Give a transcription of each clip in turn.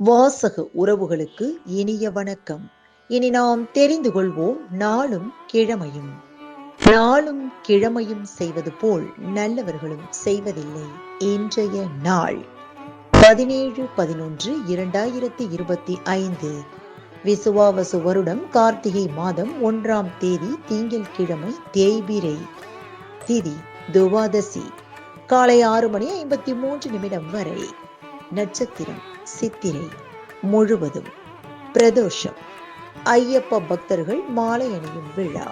வாசக உறவுகளுக்கு இனிய வணக்கம். இனி நாம் தெரிந்து கொள்வோம் நாளும் கிழமையும். நாளும் கிழமையும் செய்வது போல் நல்லவர்களும் செய்வதில்லை. இன்றைய நாள் 17/11/2025 விசுவாவசு வருடம் கார்த்திகை மாதம் 1ஆம் தேதி திங்கள் கிழமை தேய்பிரை திதி துவாதசி காலை 6:53 வரை. நட்சத்திரம் சித்திரை முழுவதும் பிரதோஷம். ஐயப்ப பக்தர்கள் மாலை அணியும் விழா.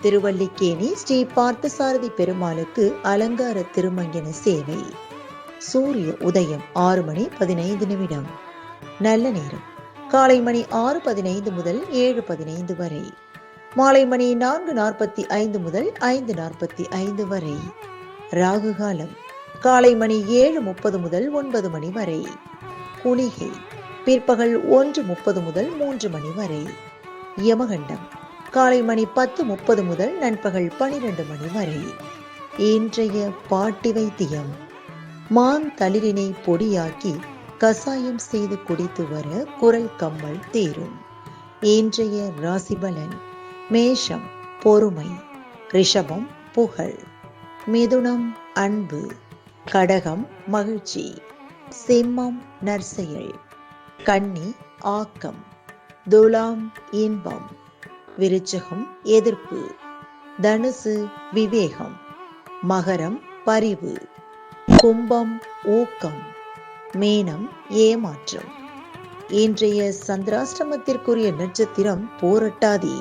திருவல்லிக்கேணி ஸ்ரீ பார்த்தசாரதி பெருமாளுக்கு அலங்கார திருமஞ்சன சேவை. சூரிய உதயம் 6:15. நல்ல நேரம் காலை மணி 6:15 முதல் 7:15 வரை. மாலை மணி 4:45 முதல் 5:45 வரை. ராகு காலம் காலை மணி 7:30 முதல் 9 மணி வரை. குளிகை பிற்பகல் 1:30 முதல் 3 மணி வரை. யமகண்டம் காலை மணி 10:30 முதல் நண்பகல் 12 மணி வரை. இன்றைய பாட்டி வைத்தியம். மான் தளிரினை பொடியாக்கி கசாயம் செய்து குடித்து வர குரல் கம்மல் தீரும். இன்றைய ராசிபலன். மேஷம் பொறுமை, ரிஷபம் புகழ், மிதுனம் அன்பு, கடகம் மகிழ்ச்சி, சிம்மம் நற்செயல், கன்னி ஆக்கம், துலாம் இன்பம், விருச்சிகம் எதிர்ப்பு, தனுசு விவேகம், மகரம் பரிவு, கும்பம் ஊக்கம், மீனம் ஏமாற்றம். இன்றைய சந்திராஷ்டமத்திற்குரிய நட்சத்திரம் பூரட்டாதி.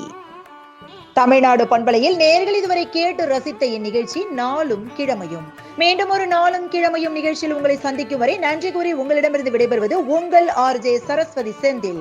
தமிழ்நாடு பண்பலையில் நேயர்கள் இதுவரை கேட்டு ரசித்த இந்நிகழ்ச்சி நாளும் கிழமையும். மீண்டும் ஒரு நாளும் கிழமையும் நிகழ்ச்சியில் உங்களை சந்திக்கும் வரை நன்றி கூறி உங்களிடமிருந்து விடைபெறுவது உங்கள் RJ சரஸ்வதி செந்தில்.